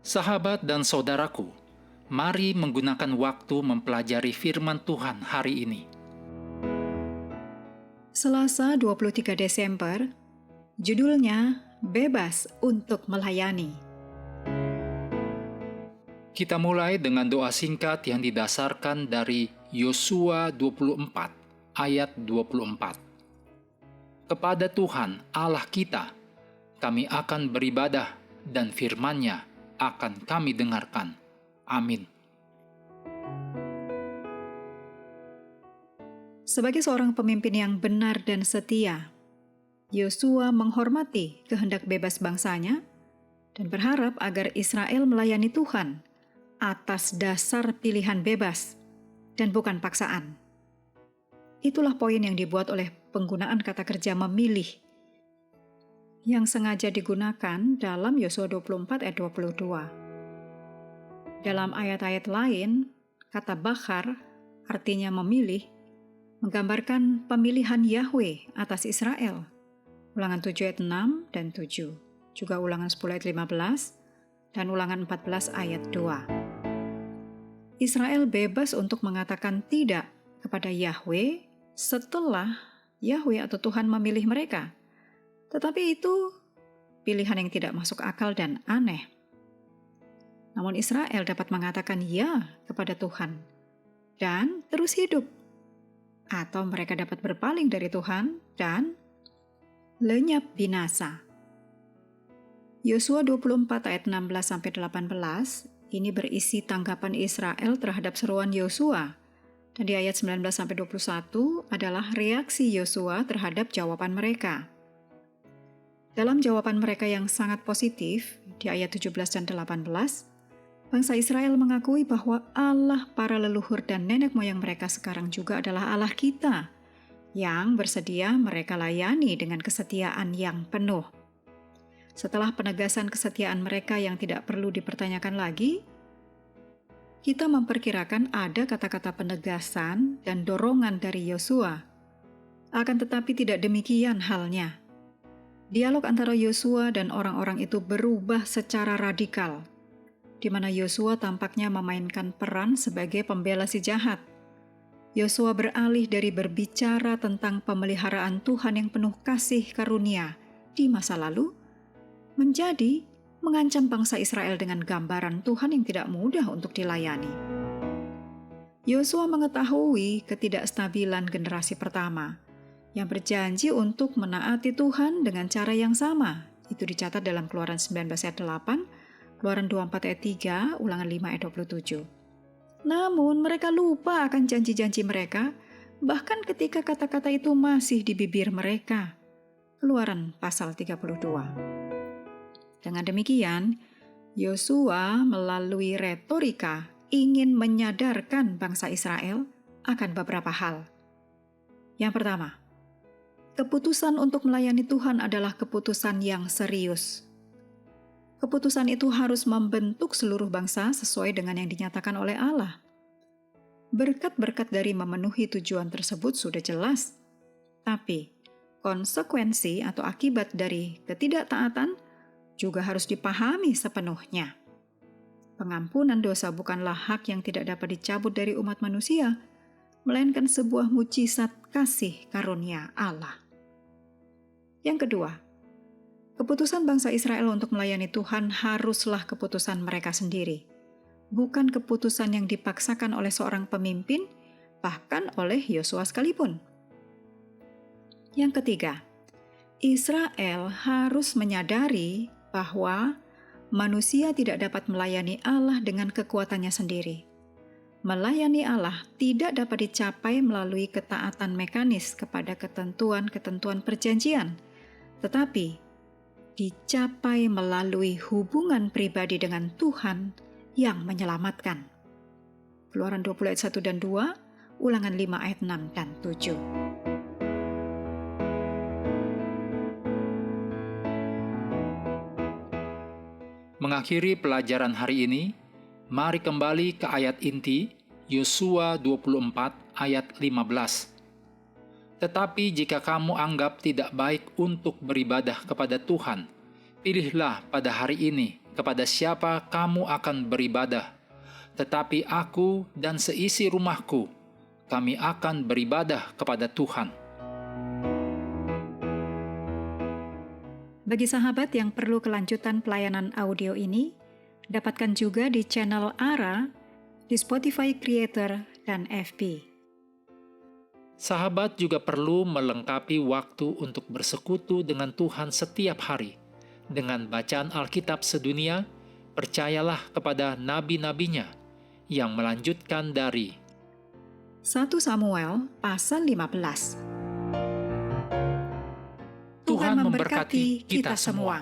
Sahabat dan saudaraku, mari menggunakan waktu mempelajari firman Tuhan hari ini. Selasa 23 Desember, judulnya Bebas untuk Melayani. Kita mulai dengan doa singkat yang didasarkan dari Yosua 24 ayat 24. Kepada Tuhan Allah kita, kami akan beribadah dan firman-Nya akan kami dengarkan. Amin. Sebagai seorang pemimpin yang benar dan setia, Yosua menghormati kehendak bebas bangsanya dan berharap agar Israel melayani Tuhan atas dasar pilihan bebas dan bukan paksaan. Itulah poin yang dibuat oleh penggunaan kata kerja memilih yang sengaja digunakan dalam Yosua 24 ayat 22. Dalam ayat-ayat lain, kata bakhar artinya memilih, menggambarkan pemilihan Yahweh atas Israel. Ulangan 7 ayat 6 dan 7. Juga ulangan 10 ayat 15 dan ulangan 14 ayat 2. Israel bebas untuk mengatakan tidak kepada Yahweh setelah Yahweh atau Tuhan memilih mereka. Tetapi itu pilihan yang tidak masuk akal dan aneh. Namun Israel dapat mengatakan ya kepada Tuhan dan terus hidup. Atau mereka dapat berpaling dari Tuhan dan lenyap binasa. Yosua 24 ayat 16-18 ini berisi tanggapan Israel terhadap seruan Yosua. Dan di ayat 19-21 adalah reaksi Yosua terhadap jawaban mereka. Dalam jawaban mereka yang sangat positif, di ayat 17 dan 18, bangsa Israel mengakui bahwa Allah para leluhur dan nenek moyang mereka sekarang juga adalah Allah kita, yang bersedia mereka layani dengan kesetiaan yang penuh. Setelah penegasan kesetiaan mereka yang tidak perlu dipertanyakan lagi, kita memperkirakan ada kata-kata penegasan dan dorongan dari Yosua. Akan tetapi tidak demikian halnya. Dialog antara Yosua dan orang-orang itu berubah secara radikal, di mana Yosua tampaknya memainkan peran sebagai pembela si jahat. Yosua beralih dari berbicara tentang pemeliharaan Tuhan yang penuh kasih karunia di masa lalu, menjadi mengancam bangsa Israel dengan gambaran Tuhan yang tidak mudah untuk dilayani. Yosua mengetahui ketidakstabilan generasi pertama, yang berjanji untuk menaati Tuhan dengan cara yang sama. Itu dicatat dalam Keluaran 19 ayat 8, Keluaran 24 ayat 3, Ulangan 5 ayat 27. Namun mereka lupa akan janji-janji mereka, bahkan ketika kata-kata itu masih di bibir mereka. Keluaran pasal 32. Dengan demikian, Yosua melalui retorika ingin menyadarkan bangsa Israel akan beberapa hal. Yang pertama, keputusan untuk melayani Tuhan adalah keputusan yang serius. Keputusan itu harus membentuk seluruh bangsa sesuai dengan yang dinyatakan oleh Allah. Berkat-berkat dari memenuhi tujuan tersebut sudah jelas, tapi konsekuensi atau akibat dari ketidaktaatan juga harus dipahami sepenuhnya. Pengampunan dosa bukanlah hak yang tidak dapat dicabut dari umat manusia, melainkan sebuah mujizat kasih karunia Allah. Yang kedua, keputusan bangsa Israel untuk melayani Tuhan haruslah keputusan mereka sendiri, bukan keputusan yang dipaksakan oleh seorang pemimpin, bahkan oleh Yosua sekalipun. Yang ketiga, Israel harus menyadari bahwa manusia tidak dapat melayani Allah dengan kekuatannya sendiri. Melayani Allah tidak dapat dicapai melalui ketaatan mekanis kepada ketentuan-ketentuan perjanjian, tetapi dicapai melalui hubungan pribadi dengan Tuhan yang menyelamatkan. Keluaran 20 ayat 1 dan 2, Ulangan 5 ayat 6 dan 7. Mengakhiri pelajaran hari ini, mari kembali ke ayat inti Yosua 24 ayat 15. Tetapi jika kamu anggap tidak baik untuk beribadah kepada Tuhan, pilihlah pada hari ini kepada siapa kamu akan beribadah, tetapi aku dan seisi rumahku, kami akan beribadah kepada Tuhan." Bagi sahabat yang perlu kelanjutan pelayanan audio ini, dapatkan juga di channel ARA, di Spotify Creator, dan FB. Sahabat juga perlu melengkapi waktu untuk bersekutu dengan Tuhan setiap hari. Dengan bacaan Alkitab sedunia, percayalah kepada nabi-nabinya yang melanjutkan dari 1 Samuel pasal 15. Tuhan memberkati kita semua.